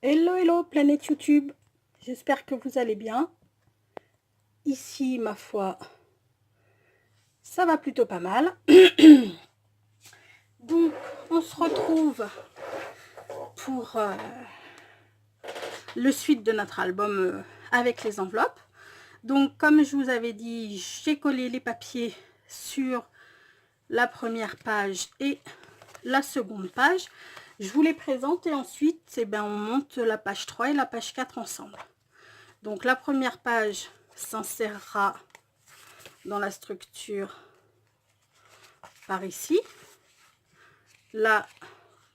Hello, hello, planète YouTube. J'espère que vous allez bien. Ici, ma foi, ça va plutôt pas mal. Donc, on se retrouve pour le suite de notre album avec les enveloppes. Donc, comme je vous avais dit, j'ai collé les papiers sur la première page et la seconde page. Je vous les présente et ensuite, on monte la page 3 et la page 4 ensemble. Donc, la première page s'insérera dans la structure par ici. Là,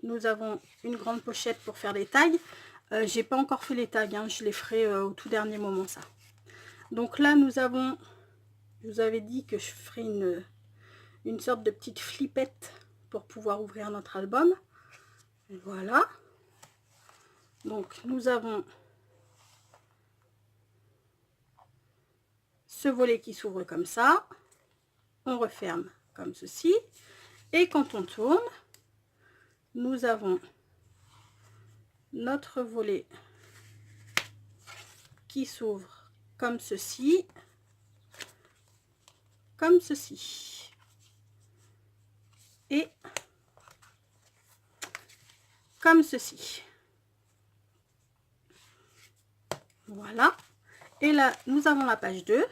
nous avons une grande pochette pour faire les tags. J'ai pas encore fait les tags, hein, je les ferai au tout dernier moment, ça. Donc là, nous avons, je vous avais dit que je ferai une sorte de petite flippette pour pouvoir ouvrir notre album. Voilà. Donc, nous avons ce volet qui s'ouvre comme ça. On referme comme ceci. Et quand on tourne, nous avons notre volet qui s'ouvre comme ceci, et comme ceci. Voilà. Et là, nous avons la page 2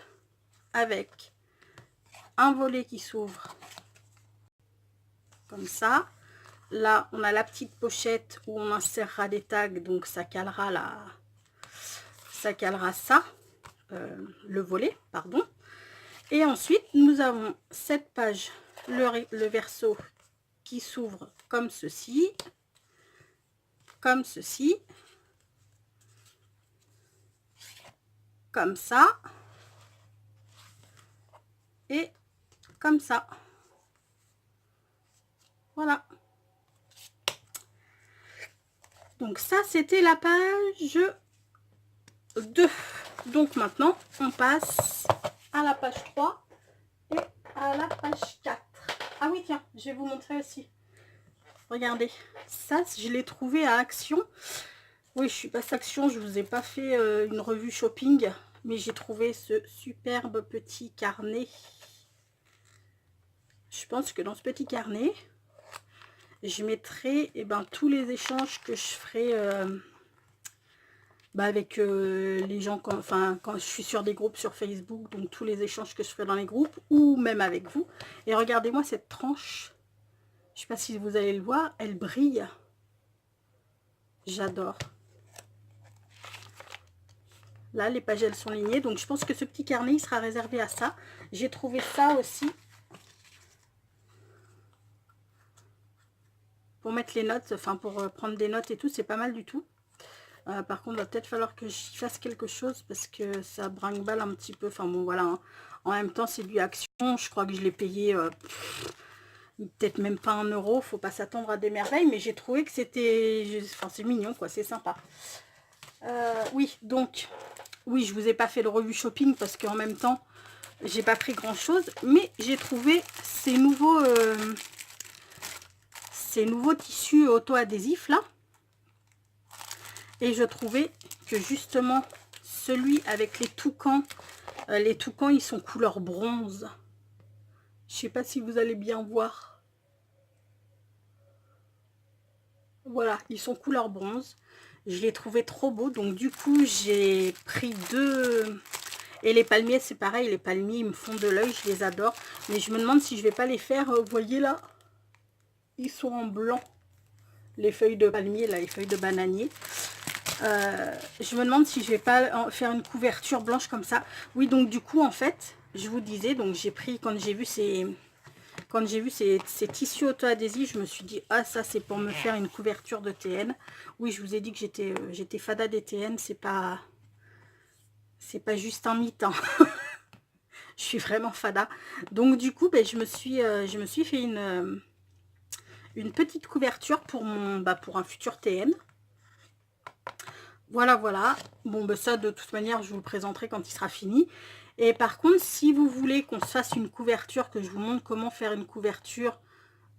avec un volet qui s'ouvre comme ça. Là, on a la petite pochette où on insérera des tags, donc ça calera le volet, pardon. Et ensuite, nous avons cette page, le verso qui s'ouvre comme ceci, comme ceci, comme ça, et comme ça. Voilà. Donc ça, c'était la page 2. Donc maintenant, on passe à la page 3 et à la page 4. Ah oui, tiens, je vais vous montrer aussi. Regardez, ça, je l'ai trouvé à Action. Oui, je suis passée à Action, je vous ai pas fait une revue shopping, mais j'ai trouvé ce superbe petit carnet. Je pense que dans ce petit carnet, je mettrai tous les échanges que je ferai avec les gens quand je suis sur des groupes sur Facebook, donc tous les échanges que je ferai dans les groupes ou même avec vous. Et regardez-moi cette tranche, je sais pas si vous allez le voir, elle brille. J'adore. Là, les pages, elles sont lignées, donc je pense que ce petit carnet, il sera réservé à ça. J'ai trouvé ça aussi pour mettre les notes, pour prendre des notes et tout, c'est pas mal du tout. Par contre, il va peut-être falloir que j'y fasse quelque chose parce que ça brinque-balle un petit peu. Enfin bon, voilà. Hein. En même temps, c'est du Action. Je crois que je l'ai payé peut-être même pas 1 €. Faut pas s'attendre à des merveilles, mais j'ai trouvé que c'était... Enfin, c'est mignon, quoi. C'est sympa. Oui, donc... Oui, je vous ai pas fait le revue shopping parce qu'en même temps, j'ai pas pris grand-chose. Mais j'ai trouvé ces nouveaux tissus auto-adhésifs, là. Et je trouvais que justement, celui avec les toucans, ils sont couleur bronze. Je sais pas si vous allez bien voir. Voilà, ils sont couleur bronze. Je les trouvais trop beaux, donc du coup, j'ai pris 2. Et les palmiers, c'est pareil, les palmiers, ils me font de l'œil, je les adore. Mais je me demande si je vais pas les faire, vous voyez là, ils sont en blanc. Les feuilles de palmier, là, les feuilles de bananier. Je me demande si je vais pas faire une couverture blanche comme ça. Oui, donc du coup, en fait, je vous disais, donc j'ai pris, quand j'ai vu ces tissus auto-adhésifs, je me suis dit, ah, ça, c'est pour me faire une couverture de TN. Oui, je vous ai dit que j'étais fada des TN, c'est pas juste un mythe, hein. Je suis vraiment fada. Donc, du coup, je me suis fait une petite couverture pour pour un futur TN. Voilà, voilà. Bon, ça, de toute manière, je vous le présenterai quand il sera fini. Et par contre, si vous voulez qu'on se fasse une couverture, que je vous montre comment faire une couverture,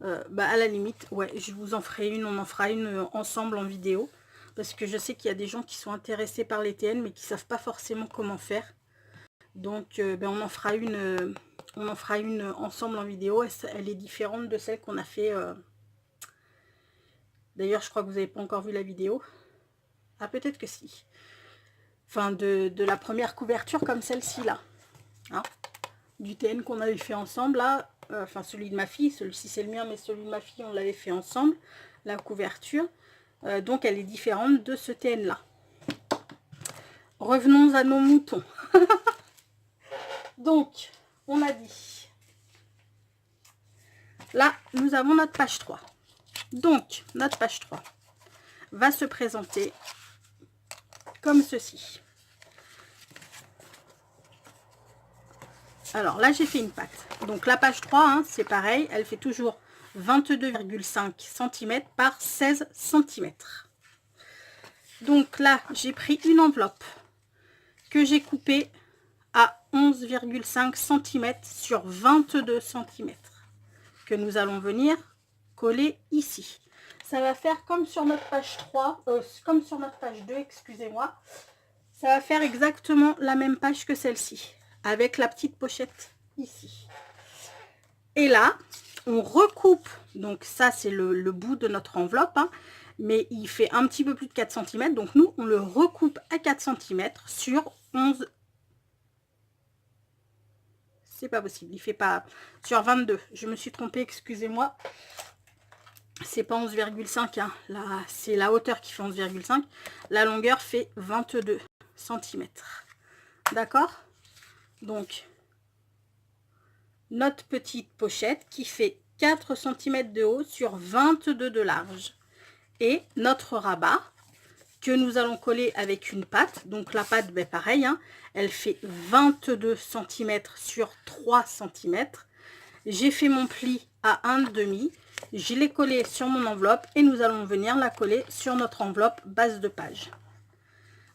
à la limite, ouais, je vous en ferai une, on en fera une ensemble en vidéo. parce que je sais qu'il y a des gens qui sont intéressés par les TN mais qui savent pas forcément comment faire. Donc ben, on en fera une ensemble en vidéo. Elle est différente de celle qu'on a fait. D'ailleurs, je crois que vous n'avez pas encore vu la vidéo. Ah, peut-être que si. Enfin, de la première couverture comme celle-ci là. Hein, du TN qu'on avait fait ensemble là. Enfin, celui de ma fille. Celui-ci c'est le mien, mais celui de ma fille, on l'avait fait ensemble. La couverture. Donc, elle est différente de ce TN là. Revenons à nos moutons. Donc, on a dit. Là, nous avons notre page 3. Donc, notre page 3 va se présenter comme ceci. Alors là, j'ai fait une patte. Donc, la page 3, hein, c'est pareil. Elle fait toujours 22,5 cm par 16 cm. Donc là, j'ai pris une enveloppe que j'ai coupée à 11,5 cm sur 22 cm. Que nous allons venir coller ici. Ça va faire comme sur notre page 3, comme sur notre page 2, excusez-moi. Ça va faire exactement la même page que celle-ci, avec la petite pochette ici. Et là, on recoupe, donc ça c'est le bout de notre enveloppe, hein, mais il fait un petit peu plus de 4 cm, donc nous on le recoupe à 4 cm sur 11. C'est pas possible, il fait pas sur 22. Je me suis trompée, excusez-moi. C'est pas 11,5, hein. Là, c'est la hauteur qui fait 11,5. La longueur fait 22 cm. D'accord? Donc, notre petite pochette qui fait 4 cm de haut sur 22 de large. Et notre rabat que nous allons coller avec une patte. Donc, la patte, ben, pareil, hein, elle fait 22 cm sur 3 cm. J'ai fait mon pli à 1,5. Je l'ai collé sur mon enveloppe et nous allons venir la coller sur notre enveloppe base de page.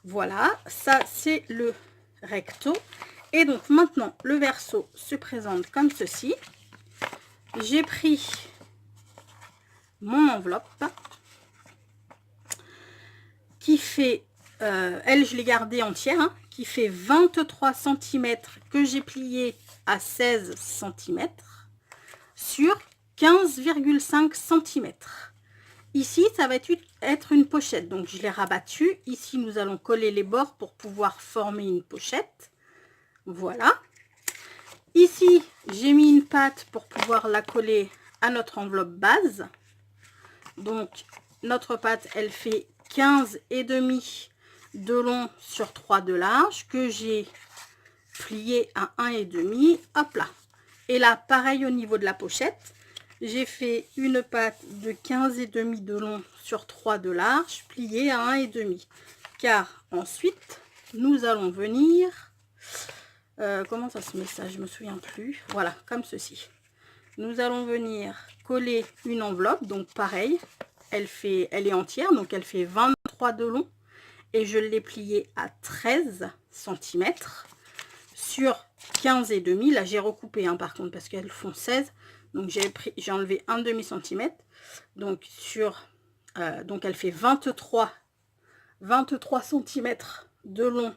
Voilà, ça c'est le recto. Et donc maintenant, le verso se présente comme ceci. J'ai pris mon enveloppe qui fait, elle je l'ai gardée entière, hein, qui fait 23 cm que j'ai plié à 16 cm sur 15,5 cm. Ici, ça va être une pochette. Donc, je l'ai rabattu. Ici, nous allons coller les bords pour pouvoir former une pochette. Voilà. Ici, j'ai mis une patte pour pouvoir la coller à notre enveloppe base. Donc, notre patte, elle fait 15,5 de long sur 3 de large que j'ai plié à 1,5. Hop là. Et là, pareil au niveau de la pochette. J'ai fait une patte de 15,5 de long sur 3 de large, pliée à 1,5. Car ensuite, nous allons venir... comment ça se met ça? Je me souviens plus. Voilà, comme ceci. Nous allons venir coller une enveloppe. Donc pareil, elle est entière. Donc elle fait 23 de long. Et je l'ai pliée à 13 cm sur 15,5. Là, j'ai recoupé, hein, par contre, parce qu'elles font 16. Donc, j'ai enlevé 1,5 cm. Donc, donc, elle fait 23 cm de long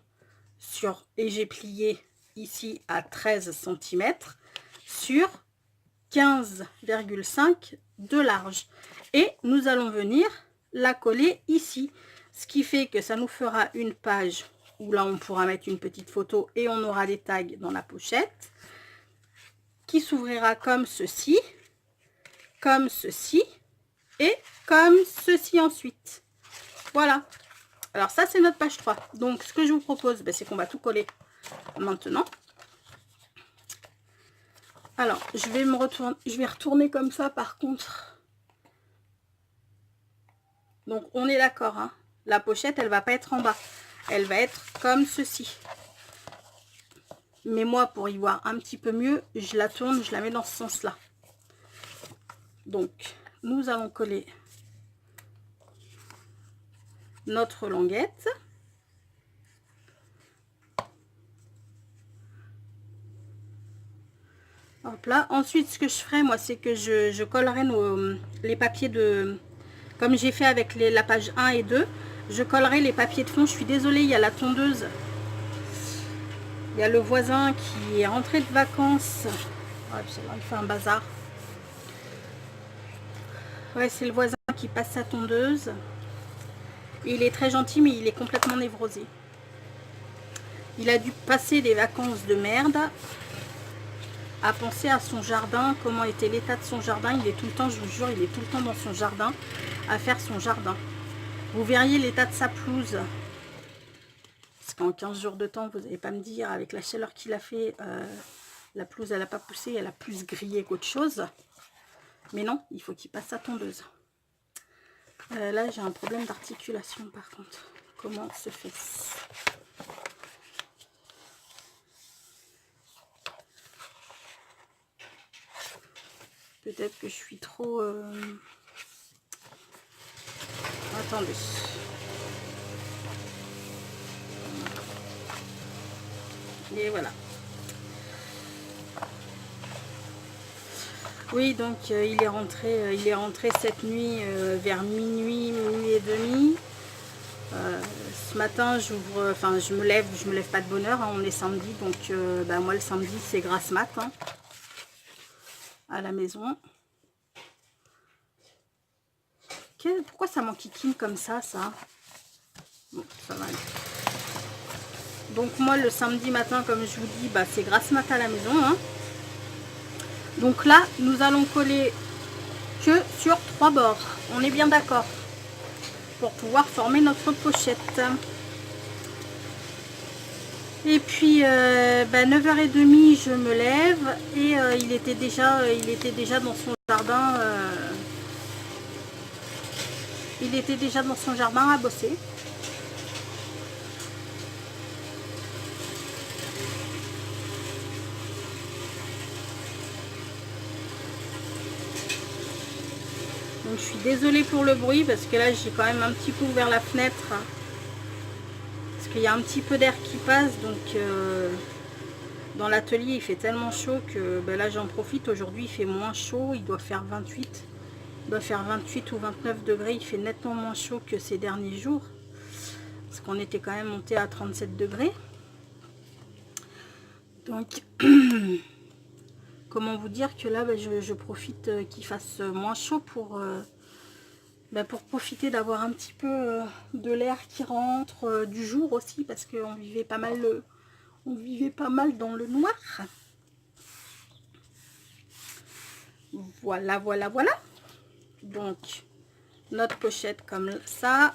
et j'ai plié ici à 13 cm sur 15,5 de large. Et nous allons venir la coller ici. Ce qui fait que ça nous fera une page où là, on pourra mettre une petite photo et on aura des tags dans la pochette qui s'ouvrira comme ceci et comme ceci ensuite. Voilà. Alors ça, c'est notre page 3. Donc, ce que je vous propose, ben, c'est qu'on va tout coller maintenant. Alors, je vais retourner comme ça, par contre. Donc, on est d'accord, hein. La pochette, elle va pas être en bas. Elle va être comme ceci. Mais moi, pour y voir un petit peu mieux, je la tourne, je la mets dans ce sens-là. Donc, nous allons coller notre languette. Hop là. Ensuite, ce que je ferai, moi, c'est que je collerai les papiers de... Comme j'ai fait avec la page 1 et 2, Je collerai les papiers de fond. Je suis désolée, il y a la tondeuse. Il y a le voisin qui est rentré de vacances. Ouais, il fait un bazar. Ouais, c'est le voisin qui passe sa tondeuse. Il est très gentil, mais il est complètement névrosé. Il a dû passer des vacances de merde à penser à son jardin, comment était l'état de son jardin. Il est tout le temps, je vous jure, il est tout le temps dans son jardin à faire son jardin. Vous verriez l'état de sa pelouse. Parce qu'en 15 jours de temps, vous n'allez pas me dire, avec la chaleur qu'il a fait, la pelouse, elle n'a pas poussé, elle a plus grillé qu'autre chose. Mais non, il faut qu'il passe sa tondeuse. Là, j'ai un problème d'articulation, par contre. Comment se fait-ce? Peut-être que je suis trop... Attendez. Et voilà. Oui, donc il est rentré cette nuit vers minuit, minuit et demi. Ce matin, j'ouvre, enfin je me lève pas de bonne heure, hein, on est samedi, donc bah, moi le samedi c'est grasse mat hein, à la maison. Pourquoi ça m'enquiquine comme ça Bon, ça va aller. Donc moi le samedi matin, comme je vous dis, bah, c'est grasse mat à la maison. Hein. Donc là, nous allons coller que sur 3 bords. On est bien d'accord? Pour pouvoir former notre pochette. Et puis bah, 9h30 je me lève et il était déjà dans son jardin. Il était déjà dans son jardin à bosser. Donc je suis désolée pour le bruit parce que là j'ai quand même un petit peu ouvert la fenêtre. Parce qu'il y a un petit peu d'air qui passe. Donc dans l'atelier il fait tellement chaud que ben là j'en profite. Aujourd'hui il fait moins chaud. Il doit faire 28. Il doit faire 28 ou 29 degrés. Il fait nettement moins chaud que ces derniers jours. Parce qu'on était quand même monté à 37 degrés. Donc, comment vous dire que là, ben, je profite qu'il fasse moins chaud pour profiter d'avoir un petit peu de l'air qui rentre, du jour aussi, parce qu'on vivait pas mal, dans le noir. Voilà, voilà, voilà. Donc, notre pochette comme ça.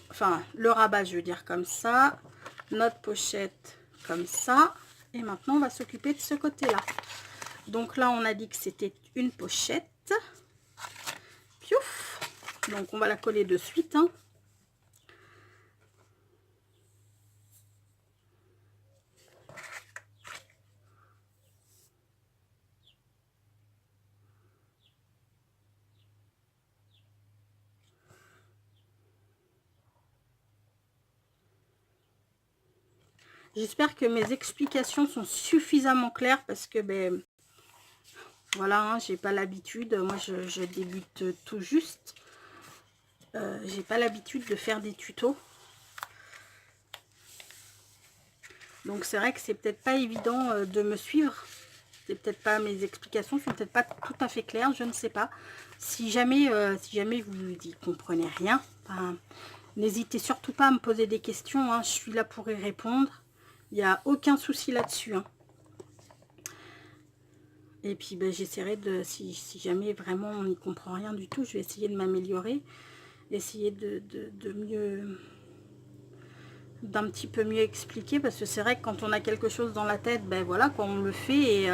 Enfin, le rabat, je veux dire comme ça. Notre pochette comme ça. Et maintenant, on va s'occuper de ce côté-là. Donc là, on a dit que c'était une pochette. Piouf. Donc, on va la coller de suite. Hein. J'espère que mes explications sont suffisamment claires parce que, ben, voilà, hein, j'ai pas l'habitude. Moi, je débute tout juste. J'ai pas l'habitude de faire des tutos. Donc, c'est vrai que c'est peut-être pas évident de me suivre. C'est peut-être pas, mes explications sont peut-être pas tout à fait claires, je ne sais pas. Si jamais vous n'y comprenez rien, ben, n'hésitez surtout pas à me poser des questions. Hein, je suis là pour y répondre. Il n'y a aucun souci là-dessus. Hein. Et puis ben, j'essaierai de, si jamais vraiment on n'y comprend rien du tout, je vais essayer de m'améliorer, essayer de mieux, d'un petit peu mieux expliquer, parce que c'est vrai que quand on a quelque chose dans la tête, ben voilà, quand on le fait, et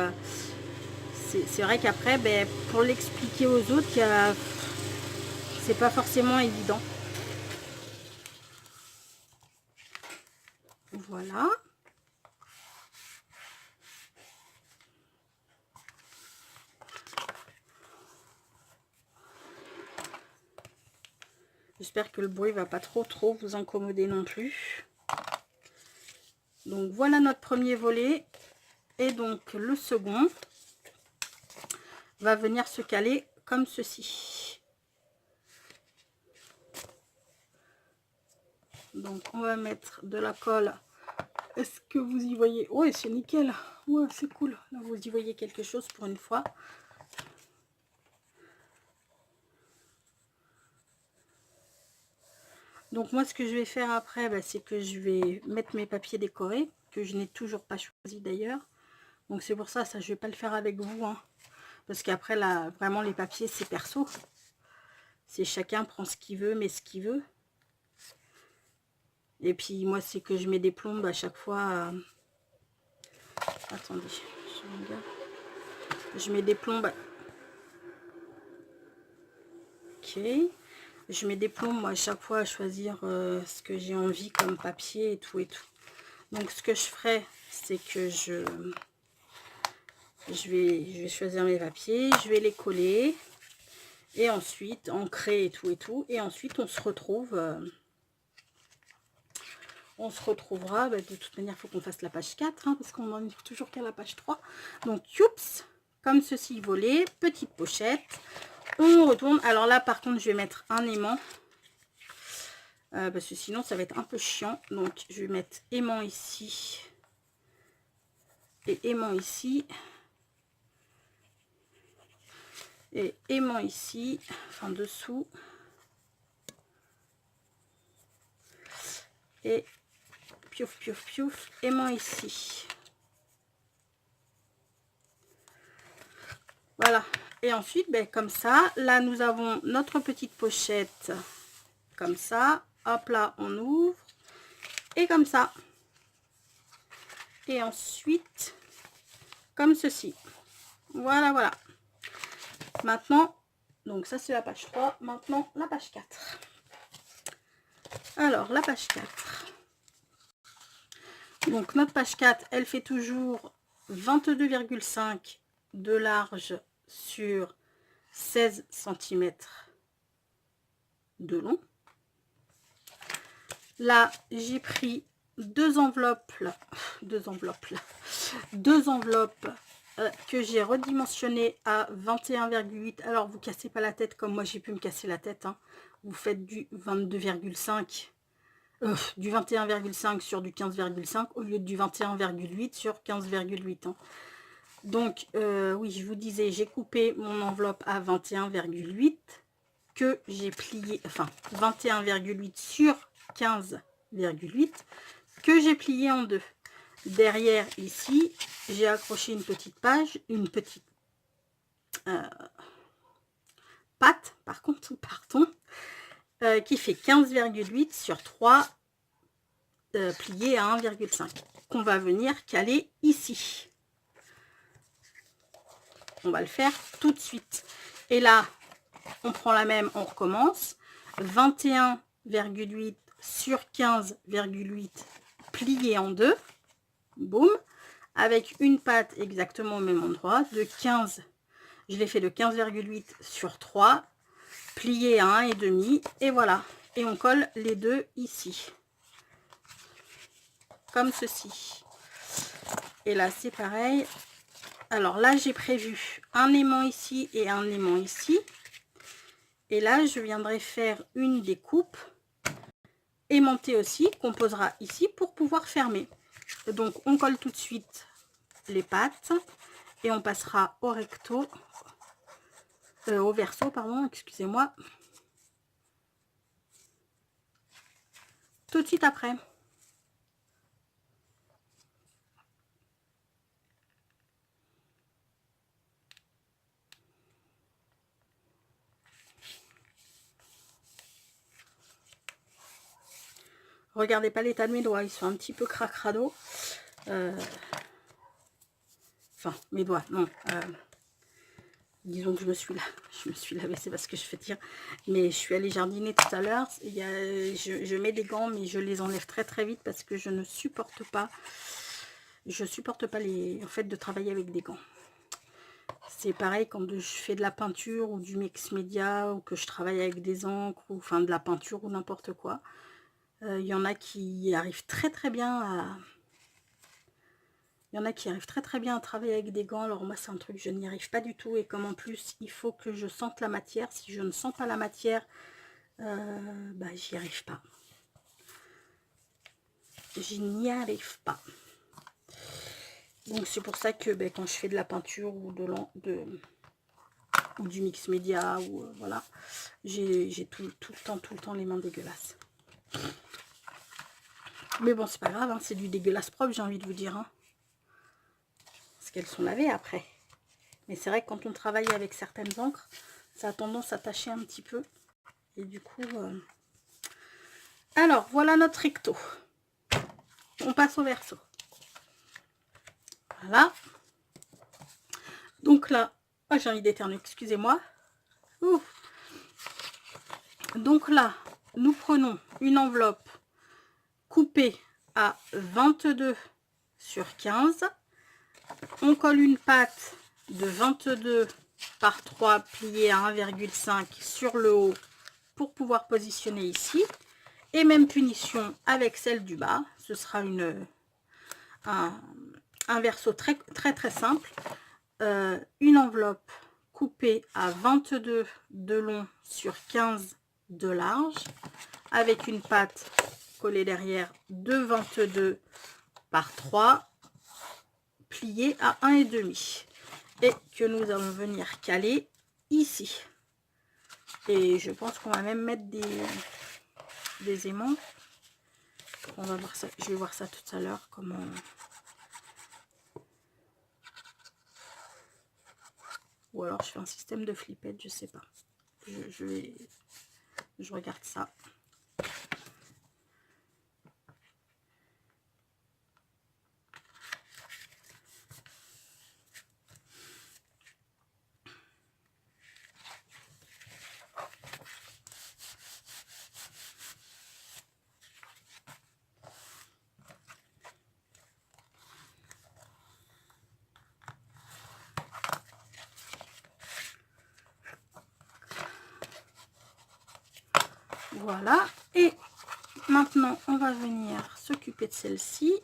c'est vrai qu'après, ben, pour l'expliquer aux autres, c'est pas forcément évident. Voilà. J'espère que le bruit va pas trop vous incommoder non plus. Donc voilà notre premier volet. Et donc le second va venir se caler comme ceci. Donc on va mettre de la colle. Est-ce que vous y voyez? Ouais, c'est nickel. Ouais, c'est cool. Là, vous y voyez quelque chose pour une fois. Donc moi, ce que je vais faire après, bah, c'est que je vais mettre mes papiers décorés, que je n'ai toujours pas choisi d'ailleurs. Donc c'est pour ça, je vais pas le faire avec vous, hein, parce qu'après là, vraiment les papiers c'est perso. C'est chacun prend ce qu'il veut, mais ce qu'il veut. Et puis moi, c'est que je mets des plombes à chaque fois. Attendez, je mets des plombes. Ok. Je mets des plombes moi, à chaque fois à choisir ce que j'ai envie comme papier et tout et tout. Donc ce que je ferai, c'est que je vais choisir mes papiers, je vais les coller et ensuite ancrer et tout et ensuite on se retrouve on se retrouvera, bah, de toute manière il faut qu'on fasse la page 4 hein, parce qu'on n'en est toujours qu'à la page 3. Donc youps, comme ceci volé, petite pochette, on retourne. Alors là par contre je vais mettre un aimant parce que sinon ça va être un peu chiant, donc je vais mettre aimant ici et aimant ici et aimant ici, enfin dessous, et piouf piouf piouf, aimant ici. Voilà, et ensuite ben, comme ça, là nous avons notre petite pochette comme ça, hop là on ouvre et comme ça, et ensuite comme ceci. Voilà, voilà. Maintenant, donc ça c'est la page 3, maintenant la page 4. Alors la page 4, donc notre page 4 elle fait toujours 22,5 de large sur 16 cm de long. Là j'ai pris deux enveloppes que j'ai redimensionnées à 21,8. alors vous cassez pas la tête comme moi j'ai pu me casser la tête hein. Vous faites du 22,5 du 21,5 sur du 15,5 au lieu du 21,8 sur 15,8 hein. Donc oui, je vous disais, j'ai coupé mon enveloppe à 21,8 que j'ai plié, enfin 21,8 sur 15,8 que j'ai plié en deux. Derrière ici, j'ai accroché une petite page, une petite patte, par contre, pardon, qui fait 15,8 sur 3 plié à 1,5 qu'on va venir caler ici. On va le faire tout de suite. Et là, on prend la même, on recommence. 21,8 sur 15,8 plié en deux. Boum. Avec une patte exactement au même endroit. De 15, je l'ai fait de 15,8 sur 3. Plié à 1,5. Et voilà. Et on colle les deux ici. Comme ceci. Et là, c'est pareil. Alors là, j'ai prévu un aimant ici et un aimant ici. Et là, je viendrai faire une découpe aimantée aussi, qu'on posera ici pour pouvoir fermer. Donc, on colle tout de suite les pattes et on passera au recto, au verso, pardon, excusez-moi, tout de suite après. Regardez pas l'état de mes doigts, ils sont un petit peu cracrado. Enfin, mes doigts, non. Disons que je me suis lavée, c'est pas ce que je fais dire. Mais je suis allée jardiner tout à l'heure. Je mets des gants, mais je les enlève très très vite parce que je ne supporte pas. Je supporte pas en fait de travailler avec des gants. C'est pareil quand je fais de la peinture ou du mix média ou que je travaille avec des encres ou enfin de la peinture ou n'importe quoi. Il y en a qui arrivent très très bien à... Il y en a qui arrivent très très bien à travailler avec des gants. Alors moi c'est un truc, je n'y arrive pas du tout. Et comme en plus il faut que je sente la matière. Si je ne sens pas la matière, bah j'y arrive pas. je n'y arrive pas. Donc c'est pour ça que quand je fais de la peinture ou ou du mix média, ou voilà, j'ai tout le temps les mains dégueulasses. Mais bon, c'est pas grave, hein, c'est du dégueulasse propre, j'ai envie de vous dire. Hein. Parce qu'elles sont lavées après. Mais c'est vrai que quand on travaille avec certaines encres, ça a tendance à tacher un petit peu. Et du coup... Alors, voilà notre recto. On passe au verso. Voilà. Donc là... Oh, j'ai envie d'éternuer, excusez-moi. Donc là, nous prenons une enveloppe coupée à 22 sur 15. On colle une patte de 22 par 3 pliée à 1,5 sur le haut pour pouvoir positionner ici. Et même punition avec celle du bas. Ce sera un verso très simple. Une enveloppe coupée à 22 de long sur 15 de large. Avec une patte collée derrière de 22 par 3 pliée à 1,5. Et que nous allons venir caler ici. Et je pense qu'on va même mettre des aimants. On va voir ça, je vais voir ça tout à l'heure comment. Ou alors je fais un système de flippette, je sais pas. Je regarde ça. Voilà, et maintenant on va venir s'occuper de celle-ci.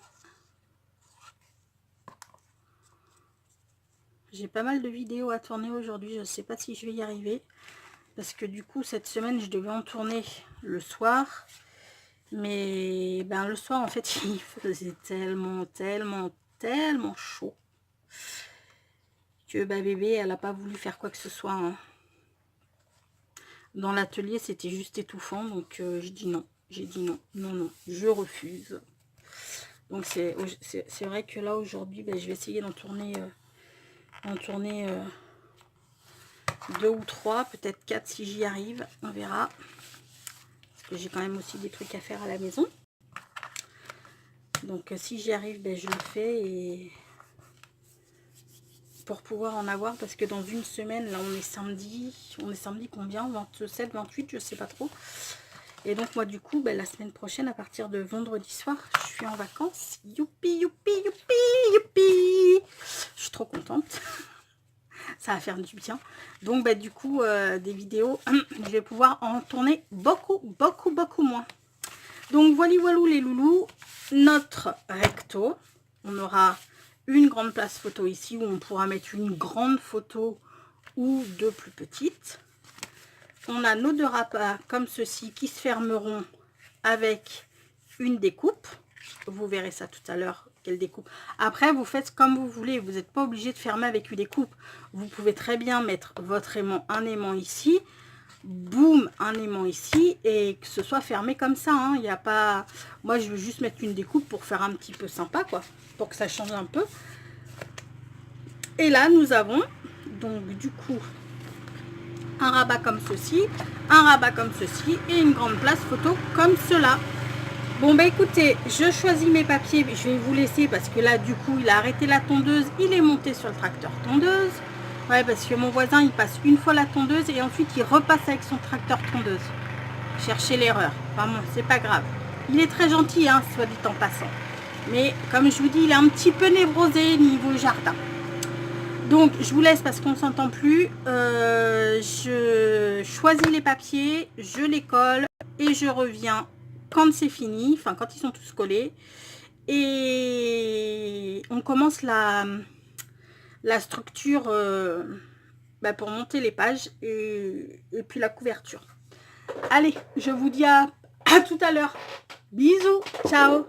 J'ai pas mal de vidéos à tourner aujourd'hui, je ne sais pas si je vais y arriver. Parce que du coup cette semaine je devais en tourner le soir. Mais le soir en fait il faisait tellement chaud. Que bébé elle n'a pas voulu faire quoi que ce soit. Hein. Dans l'atelier, c'était juste étouffant, donc je dis non. J'ai dit non, je refuse. Donc c'est vrai que là aujourd'hui, je vais essayer d'en tourner, 2 ou 3, peut-être 4 si j'y arrive, on verra. Parce que j'ai quand même aussi des trucs à faire à la maison. Donc si j'y arrive, je le fais et pour pouvoir en avoir, parce que dans une semaine, là on est samedi combien, 27, 28, je sais pas trop. Et donc moi du coup, la semaine prochaine, à partir de vendredi soir, je suis en vacances. Youpi, youpi, youpi, youpi. Je suis trop contente. Ça va faire du bien. Donc du coup, des vidéos, je vais pouvoir en tourner beaucoup moins. Donc voilà les loulous, notre recto. On aura une grande place photo ici où on pourra mettre une grande photo ou deux plus petites. On a nos deux rappas comme ceci qui se fermeront avec une découpe. Vous verrez ça tout à l'heure, quelle découpe. Après, vous faites comme vous voulez. Vous n'êtes pas obligé de fermer avec une découpe. Vous pouvez très bien mettre votre aimant, un aimant ici. Boum, un aimant ici. Et que ce soit fermé comme ça. Hein. Il n'y a pas... Moi, je veux juste mettre une découpe pour faire un petit peu sympa, quoi. Pour que ça change un peu. Et là, nous avons donc du coup un rabat comme ceci, un rabat comme ceci et une grande place photo comme cela. Bon écoutez, je choisis mes papiers, je vais vous laisser parce que là du coup il a arrêté la tondeuse, il est monté sur le tracteur tondeuse. Ouais, parce que mon voisin il passe une fois la tondeuse et ensuite il repasse avec son tracteur tondeuse. Cherchez l'erreur, enfin bon, c'est pas grave. Il est très gentil, hein, soit dit en passant. Mais comme je vous dis, il est un petit peu névrosé niveau jardin. Donc je vous laisse parce qu'on ne s'entend plus. Je choisis les papiers, je les colle et je reviens quand c'est fini, enfin quand ils sont tous collés. Et on commence la structure pour monter les pages et puis la couverture. Allez, je vous dis à tout à l'heure. Bisous, ciao.